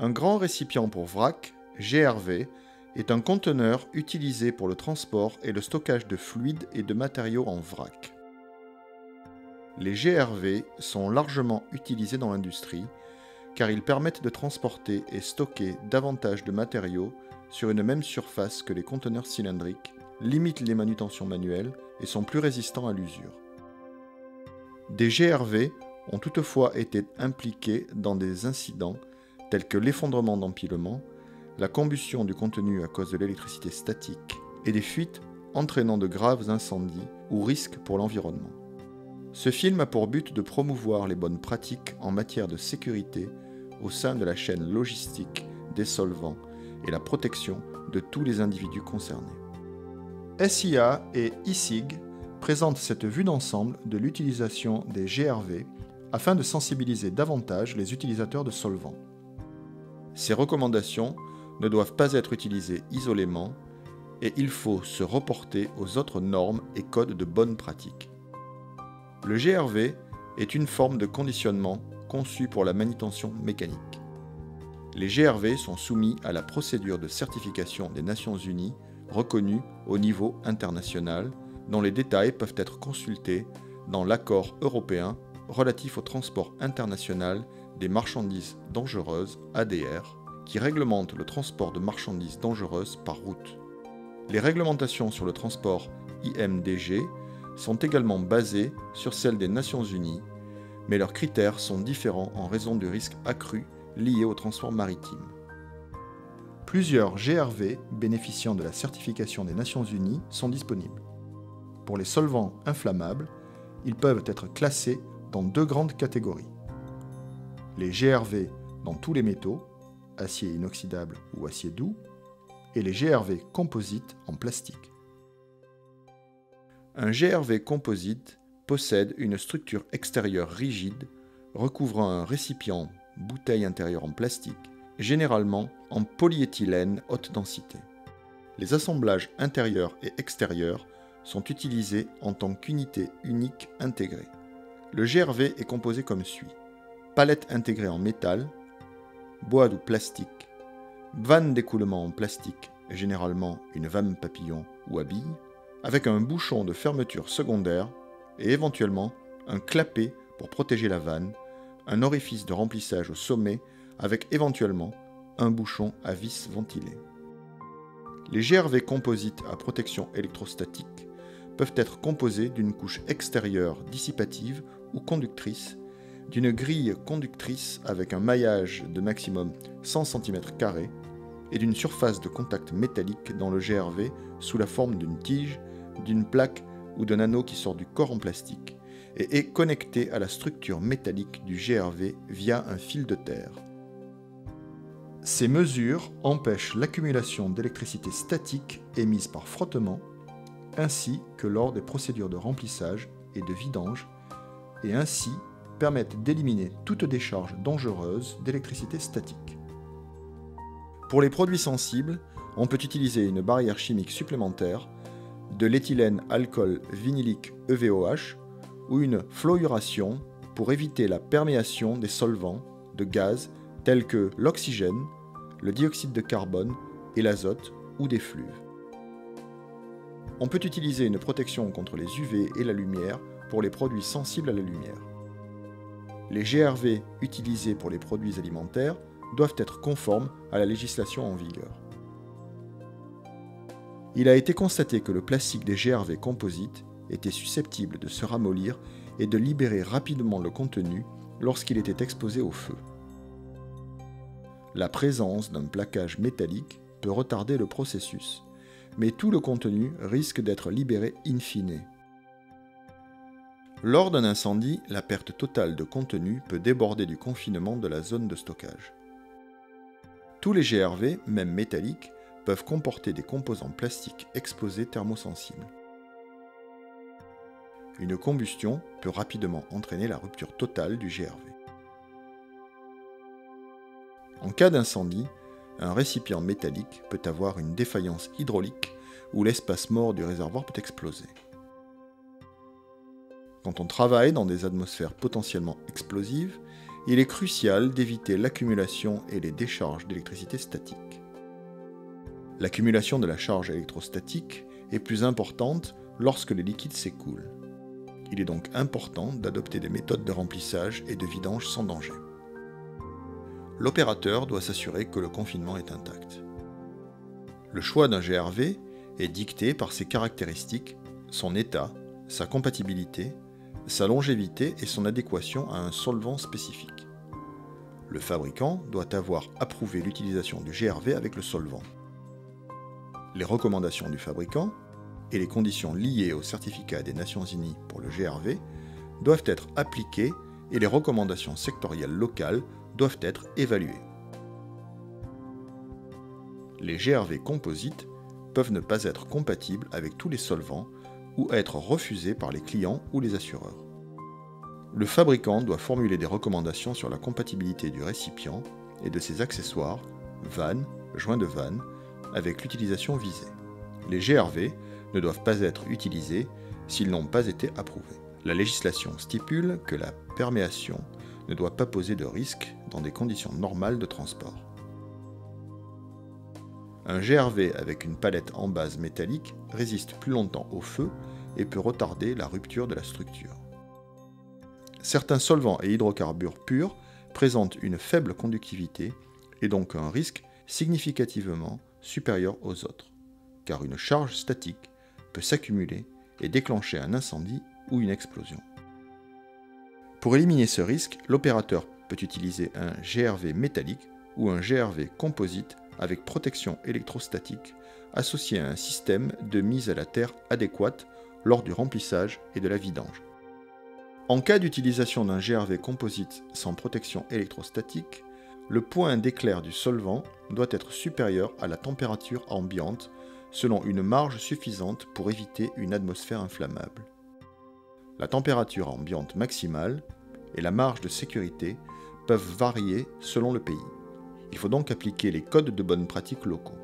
Un grand récipient pour vrac, GRV, est un conteneur utilisé pour le transport et le stockage de fluides et de matériaux en vrac. Les GRV sont largement utilisés dans l'industrie car ils permettent de transporter et stocker davantage de matériaux sur une même surface que les conteneurs cylindriques, limitent les manutentions manuelles et sont plus résistants à l'usure. Des GRV ont toutefois été impliqués dans des incidents tels que l'effondrement d'empilement, la combustion du contenu à cause de l'électricité statique et des fuites entraînant de graves incendies ou risques pour l'environnement. Ce film a pour but de promouvoir les bonnes pratiques en matière de sécurité au sein de la chaîne logistique des solvants et la protection de tous les individus concernés. SIA et ISIG présentent cette vue d'ensemble de l'utilisation des GRV afin de sensibiliser davantage les utilisateurs de solvants. Ces recommandations ne doivent pas être utilisées isolément et il faut se reporter aux autres normes et codes de bonne pratique. Le GRV est une forme de conditionnement conçue pour la manutention mécanique. Les GRV sont soumis à la procédure de certification des Nations Unies reconnue au niveau international, dont les détails peuvent être consultés dans l'accord européen relatif au transport international des marchandises dangereuses, ADR, qui réglemente le transport de marchandises dangereuses par route. Les réglementations sur le transport IMDG sont également basées sur celles des Nations Unies, mais leurs critères sont différents en raison du risque accru lié au transport maritime. Plusieurs GRV bénéficiant de la certification des Nations Unies sont disponibles. Pour les solvants inflammables, ils peuvent être classés dans deux grandes catégories. Les GRV dans tous les métaux, acier inoxydable ou acier doux, et les GRV composites en plastique. Un GRV composite possède une structure extérieure rigide recouvrant un récipient bouteille intérieure en plastique, généralement en polyéthylène haute densité. Les assemblages intérieurs et extérieurs sont utilisés en tant qu'unité unique intégrée. Le GRV est composé comme suit: palette intégrée en métal, bois ou plastique, vanne d'écoulement en plastique, généralement une vanne papillon ou à billes, avec un bouchon de fermeture secondaire et éventuellement un clapet pour protéger la vanne, un orifice de remplissage au sommet avec éventuellement un bouchon à vis ventilé. Les GRV composites à protection électrostatique peuvent être composés d'une couche extérieure dissipative ou conductrice, d'une grille conductrice avec un maillage de maximum 100 cm² et d'une surface de contact métallique dans le GRV sous la forme d'une tige, d'une plaque ou d'un anneau qui sort du corps en plastique et est connecté à la structure métallique du GRV via un fil de terre. Ces mesures empêchent l'accumulation d'électricité statique émise par frottement, ainsi que lors des procédures de remplissage et de vidange, et ainsi permettent d'éliminer toute décharge dangereuse d'électricité statique. Pour les produits sensibles, on peut utiliser une barrière chimique supplémentaire, de l'éthylène alcool vinylique EVOH ou une fluoration pour éviter la perméation des solvants de gaz tels que l'oxygène, le dioxyde de carbone et l'azote ou des fluves. On peut utiliser une protection contre les UV et la lumière pour les produits sensibles à la lumière. Les GRV utilisés pour les produits alimentaires doivent être conformes à la législation en vigueur. Il a été constaté que le plastique des GRV composites était susceptible de se ramollir et de libérer rapidement le contenu lorsqu'il était exposé au feu. La présence d'un plaquage métallique peut retarder le processus, mais tout le contenu risque d'être libéré in fine. Lors d'un incendie, la perte totale de contenu peut déborder du confinement de la zone de stockage. Tous les GRV, même métalliques, peuvent comporter des composants plastiques exposés thermosensibles. Une combustion peut rapidement entraîner la rupture totale du GRV. En cas d'incendie, un récipient métallique peut avoir une défaillance hydraulique où l'espace mort du réservoir peut exploser. Quand on travaille dans des atmosphères potentiellement explosives, il est crucial d'éviter l'accumulation et les décharges d'électricité statique. L'accumulation de la charge électrostatique est plus importante lorsque le liquide s'écoule. Il est donc important d'adopter des méthodes de remplissage et de vidange sans danger. L'opérateur doit s'assurer que le confinement est intact. Le choix d'un GRV est dicté par ses caractéristiques, son état, sa compatibilité, sa longévité et son adéquation à un solvant spécifique. Le fabricant doit avoir approuvé l'utilisation du GRV avec le solvant. Les recommandations du fabricant et les conditions liées au certificat des Nations Unies pour le GRV doivent être appliquées et les recommandations sectorielles locales doivent être évaluées. Les GRV composites peuvent ne pas être compatibles avec tous les solvants ou être refusés par les clients ou les assureurs. Le fabricant doit formuler des recommandations sur la compatibilité du récipient et de ses accessoires, vannes, joints de vannes, avec l'utilisation visée. Les GRV ne doivent pas être utilisés s'ils n'ont pas été approuvés. La législation stipule que la perméation ne doit pas poser de risque dans des conditions normales de transport. Un GRV avec une palette en base métallique résiste plus longtemps au feu et peut retarder la rupture de la structure. Certains solvants et hydrocarbures purs présentent une faible conductivité et donc un risque significativement supérieur aux autres, car une charge statique peut s'accumuler et déclencher un incendie ou une explosion. Pour éliminer ce risque, l'opérateur peut utiliser un GRV métallique ou un GRV composite avec protection électrostatique associé à un système de mise à la terre adéquate lors du remplissage et de la vidange. En cas d'utilisation d'un GRV composite sans protection électrostatique, le point d'éclair du solvant doit être supérieur à la température ambiante selon une marge suffisante pour éviter une atmosphère inflammable. La température ambiante maximale et la marge de sécurité peuvent varier selon le pays. Il faut donc appliquer les codes de bonne pratique locaux.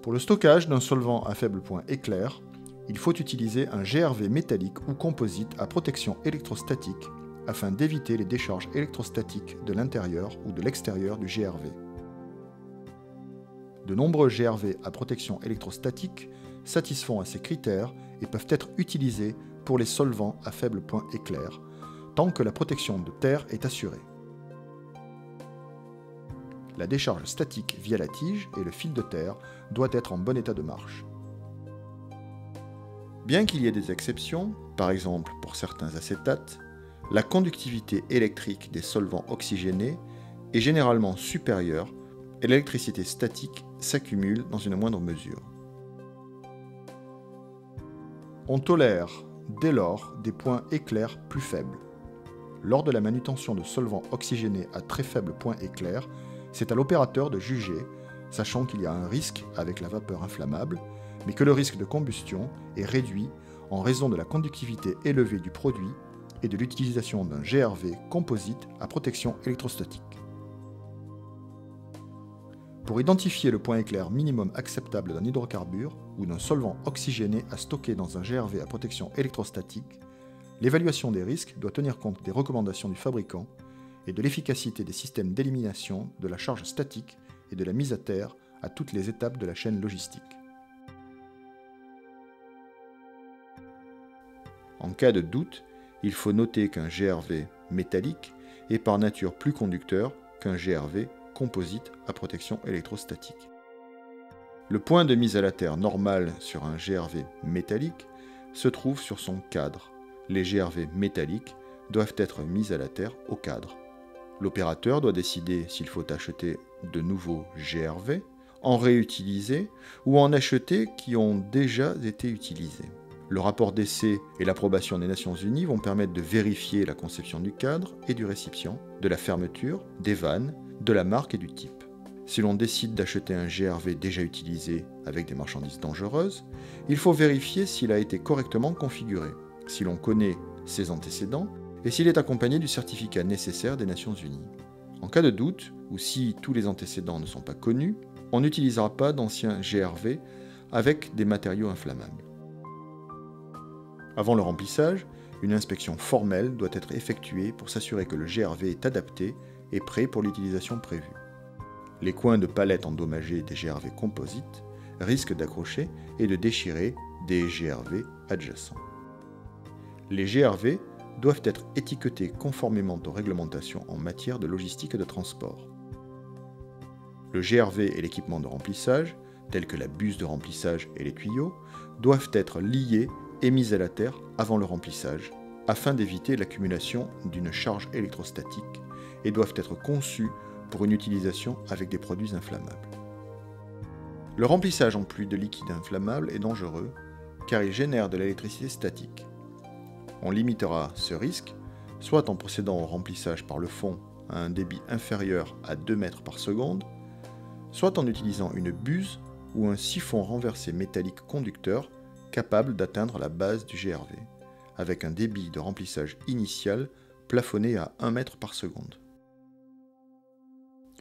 Pour le stockage d'un solvant à faible point éclair, il faut utiliser un GRV métallique ou composite à protection électrostatique afin d'éviter les décharges électrostatiques de l'intérieur ou de l'extérieur du GRV. De nombreux GRV à protection électrostatique satisfont à ces critères et peuvent être utilisés pour les solvants à faible point éclair, tant que la protection de terre est assurée. La décharge statique via la tige et le fil de terre doit être en bon état de marche. Bien qu'il y ait des exceptions, par exemple pour certains acétates, la conductivité électrique des solvants oxygénés est généralement supérieure et l'électricité statique s'accumule dans une moindre mesure. On tolère dès lors des points éclairs plus faibles. Lors de la manutention de solvants oxygénés à très faible point éclair, c'est à l'opérateur de juger, sachant qu'il y a un risque avec la vapeur inflammable, mais que le risque de combustion est réduit en raison de la conductivité élevée du produit et de l'utilisation d'un GRV composite à protection électrostatique. Pour identifier le point éclair minimum acceptable d'un hydrocarbure ou d'un solvant oxygéné à stocker dans un GRV à protection électrostatique, l'évaluation des risques doit tenir compte des recommandations du fabricant et de l'efficacité des systèmes d'élimination de la charge statique et de la mise à terre à toutes les étapes de la chaîne logistique. En cas de doute, il faut noter qu'un GRV métallique est par nature plus conducteur qu'un GRV composite à protection électrostatique. Le point de mise à la terre normal sur un GRV métallique se trouve sur son cadre. Les GRV métalliques doivent être mis à la terre au cadre. L'opérateur doit décider s'il faut acheter de nouveaux GRV, en réutiliser ou en acheter qui ont déjà été utilisés. Le rapport d'essai et l'approbation des Nations Unies vont permettre de vérifier la conception du cadre et du récipient, de la fermeture, des vannes, de la marque et du type. Si l'on décide d'acheter un GRV déjà utilisé avec des marchandises dangereuses, il faut vérifier s'il a été correctement configuré, si l'on connaît ses antécédents et s'il est accompagné du certificat nécessaire des Nations Unies. En cas de doute, ou si tous les antécédents ne sont pas connus, on n'utilisera pas d'anciens GRV avec des matériaux inflammables. Avant le remplissage, Une inspection formelle doit être effectuée pour s'assurer que le GRV est adapté et prêt pour l'utilisation prévue. Les coins de palette endommagés des GRV composites risquent d'accrocher et de déchirer des GRV adjacents. Les GRV doivent être étiquetés conformément aux réglementations en matière de logistique et de transport. Le GRV et l'équipement de remplissage, tels que la buse de remplissage et les tuyaux, doivent être liés et mis à la terre avant le remplissage, afin d'éviter l'accumulation d'une charge électrostatique, et doivent être conçus pour une utilisation avec des produits inflammables. Le remplissage en pluie de liquide inflammable est dangereux, car il génère de l'électricité statique. On limitera ce risque, soit en procédant au remplissage par le fond à un débit inférieur à 2 mètres par seconde, soit en utilisant une buse ou un siphon renversé métallique conducteur capable d'atteindre la base du GRV, avec un débit de remplissage initial plafonné à 1 mètre par seconde.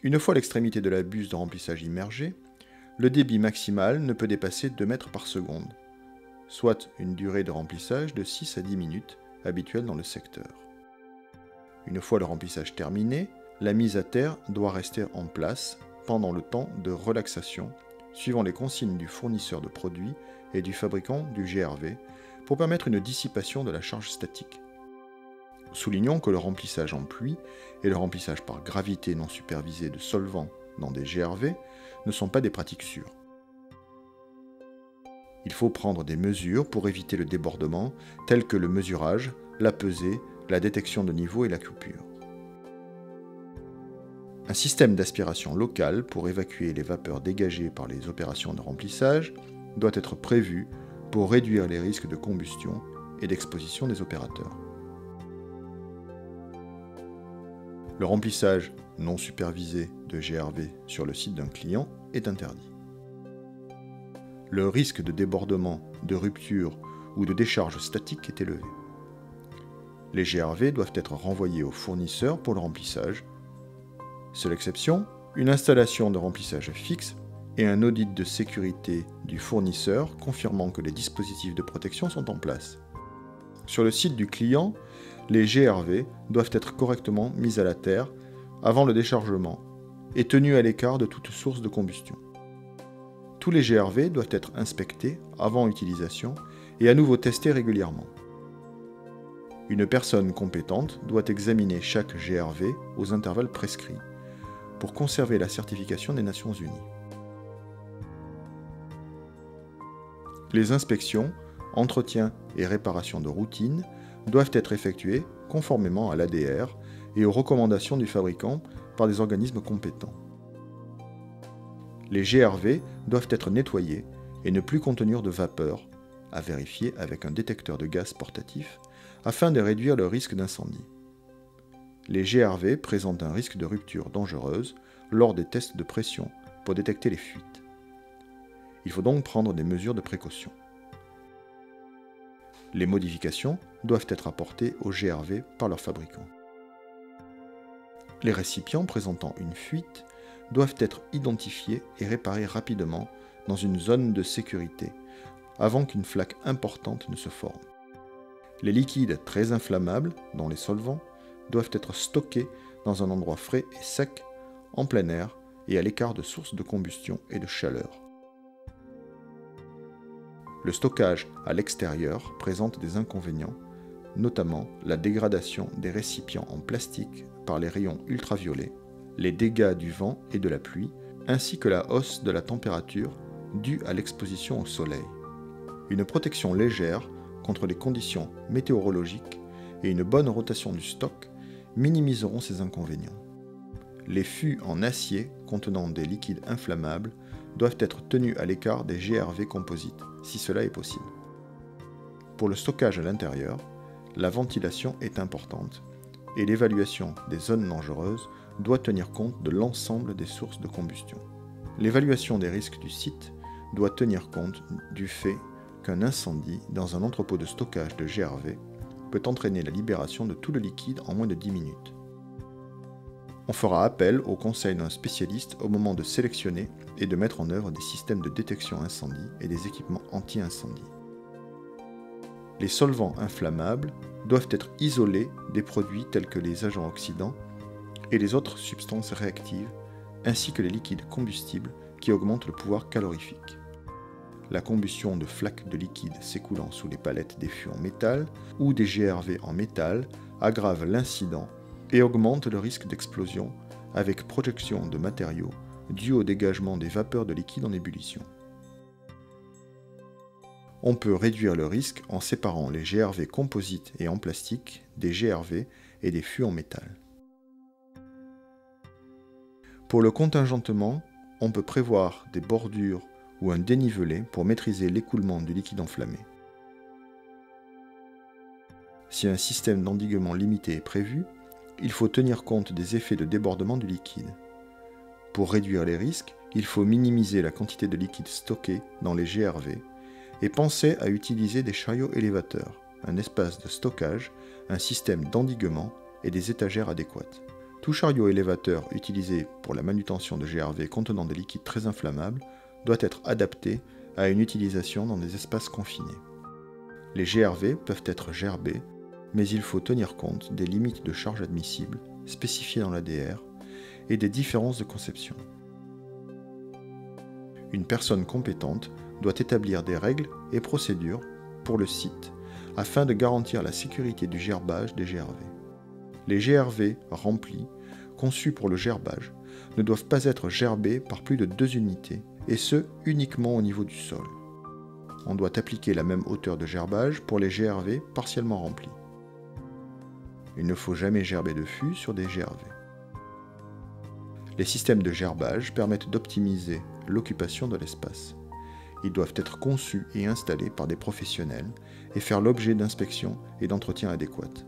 Une fois l'extrémité de la buse de remplissage immergée, le débit maximal ne peut dépasser 2 mètres par seconde, soit une durée de remplissage de 6 à 10 minutes, habituelle dans le secteur. Une fois le remplissage terminé, la mise à terre doit rester en place pendant le temps de relaxation, suivant les consignes du fournisseur de produits et du fabricant du GRV, pour permettre une dissipation de la charge statique. Soulignons que le remplissage en pluie et le remplissage par gravité non supervisée de solvants dans des GRV ne sont pas des pratiques sûres. Il faut prendre des mesures pour éviter le débordement, telles que le mesurage, la pesée, la détection de niveau et la coupure. Un système d'aspiration locale pour évacuer les vapeurs dégagées par les opérations de remplissage doit être prévu pour réduire les risques de combustion et d'exposition des opérateurs. Le remplissage non supervisé de GRV sur le site d'un client est interdit. Le risque de débordement, de rupture ou de décharge statique est élevé. Les GRV doivent être renvoyés au fournisseur pour le remplissage. Seule exception, une installation de remplissage fixe et un audit de sécurité du fournisseur confirmant que les dispositifs de protection sont en place. Sur le site du client, les GRV doivent être correctement mis à la terre avant le déchargement et tenus à l'écart de toute source de combustion. Tous les GRV doivent être inspectés avant utilisation et à nouveau testés régulièrement. Une personne compétente doit examiner chaque GRV aux intervalles prescrits pour conserver la certification des Nations Unies. Les inspections, entretiens et réparations de routine doivent être effectuées conformément à l'ADR et aux recommandations du fabricant par des organismes compétents. Les GRV doivent être nettoyés et ne plus contenir de vapeur, à vérifier avec un détecteur de gaz portatif, afin de réduire le risque d'incendie. Les GRV présentent un risque de rupture dangereuse lors des tests de pression pour détecter les fuites. Il faut donc prendre des mesures de précaution. Les modifications doivent être apportées aux GRV par leur fabricant. Les récipients présentant une fuite doivent être identifiés et réparés rapidement dans une zone de sécurité avant qu'une flaque importante ne se forme. Les liquides très inflammables, dont les solvants, doivent être stockés dans un endroit frais et sec, en plein air et à l'écart de sources de combustion et de chaleur. Le stockage à l'extérieur présente des inconvénients, notamment la dégradation des récipients en plastique par les rayons ultraviolets, les dégâts du vent et de la pluie, ainsi que la hausse de la température due à l'exposition au soleil. Une protection légère contre les conditions météorologiques et une bonne rotation du stock minimiseront ces inconvénients. Les fûts en acier contenant des liquides inflammables doivent être tenus à l'écart des GRV composites, si cela est possible. Pour le stockage à l'intérieur, la ventilation est importante et l'évaluation des zones dangereuses doit tenir compte de l'ensemble des sources de combustion. L'évaluation des risques du site doit tenir compte du fait qu'un incendie dans un entrepôt de stockage de GRV peut entraîner la libération de tout le liquide en moins de 10 minutes. On fera appel au conseil d'un spécialiste au moment de sélectionner et de mettre en œuvre des systèmes de détection incendie et des équipements anti-incendie. Les solvants inflammables doivent être isolés des produits tels que les agents oxydants et les autres substances réactives, ainsi que les liquides combustibles qui augmentent le pouvoir calorifique. La combustion de flaques de liquide s'écoulant sous les palettes des fûts en métal ou des GRV en métal aggrave l'incident et augmente le risque d'explosion avec projection de matériaux dû au dégagement des vapeurs de liquide en ébullition. On peut réduire le risque en séparant les GRV composites et en plastique des GRV et des fûts en métal. Pour le contingentement, on peut prévoir des bordures ou un dénivelé pour maîtriser l'écoulement du liquide enflammé. Si un système d'endiguement limité est prévu, il faut tenir compte des effets de débordement du liquide. Pour réduire les risques, il faut minimiser la quantité de liquide stocké dans les GRV et penser à utiliser des chariots élévateurs, un espace de stockage, un système d'endiguement et des étagères adéquates. Tout chariot élévateur utilisé pour la manutention de GRV contenant des liquides très inflammables doit être adapté à une utilisation dans des espaces confinés. Les GRV peuvent être gerbés, mais il faut tenir compte des limites de charge admissibles spécifiées dans l'ADR et des différences de conception. Une personne compétente doit établir des règles et procédures pour le site afin de garantir la sécurité du gerbage des GRV. Les GRV remplis, conçus pour le gerbage, ne doivent pas être gerbés par plus de 2 unités, et ce uniquement au niveau du sol. On doit appliquer la même hauteur de gerbage pour les GRV partiellement remplis. Il ne faut jamais gerber de fûts sur des GRV. Les systèmes de gerbage permettent d'optimiser l'occupation de l'espace. Ils doivent être conçus et installés par des professionnels et faire l'objet d'inspections et d'entretien adéquats.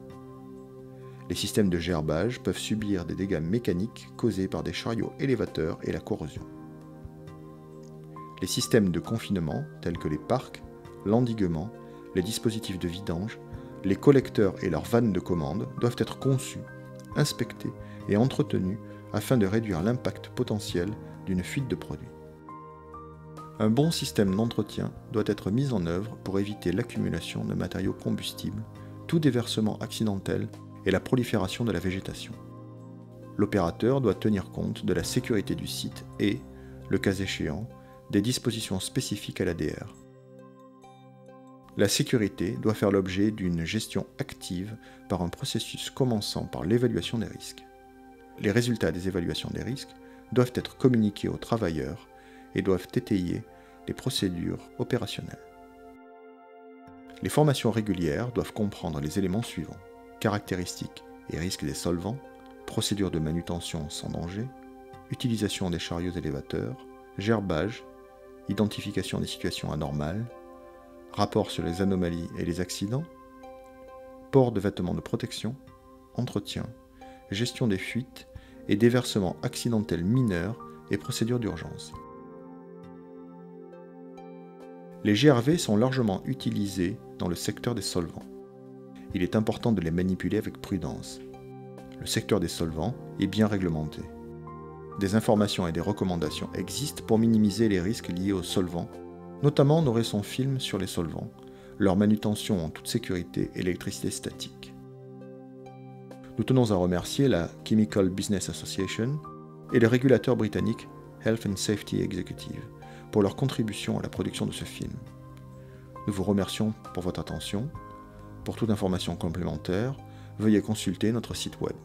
Les systèmes de gerbage peuvent subir des dégâts mécaniques causés par des chariots élévateurs et la corrosion. Les systèmes de confinement, tels que les parcs, l'endiguement, les dispositifs de vidange, les collecteurs et leurs vannes de commande doivent être conçus, inspectés et entretenus afin de réduire l'impact potentiel d'une fuite de produits. Un bon système d'entretien doit être mis en œuvre pour éviter l'accumulation de matériaux combustibles, tout déversement accidentel et la prolifération de la végétation. L'opérateur doit tenir compte de la sécurité du site et, le cas échéant, des dispositions spécifiques à l'ADR. La sécurité doit faire l'objet d'une gestion active par un processus commençant par l'évaluation des risques. Les résultats des évaluations des risques doivent être communiqués aux travailleurs et doivent étayer les procédures opérationnelles. Les formations régulières doivent comprendre les éléments suivants: caractéristiques et risques des solvants, procédures de manutention sans danger, utilisation des chariots élévateurs, gerbage, identification des situations anormales, rapport sur les anomalies et les accidents, port de vêtements de protection, entretien, gestion des fuites et déversements accidentels mineurs et procédures d'urgence. Les GRV sont largement utilisés dans le secteur des solvants. Il est important de les manipuler avec prudence. Le secteur des solvants est bien réglementé. Des informations et des recommandations existent pour minimiser les risques liés aux solvants, notamment nos récents films sur les solvants, leur manutention en toute sécurité et l'électricité statique. Nous tenons à remercier la Chemical Business Association et le régulateur britannique Health and Safety Executive pour leur contribution à la production de ce film. Nous vous remercions pour votre attention. Pour toute information complémentaire, veuillez consulter notre site web.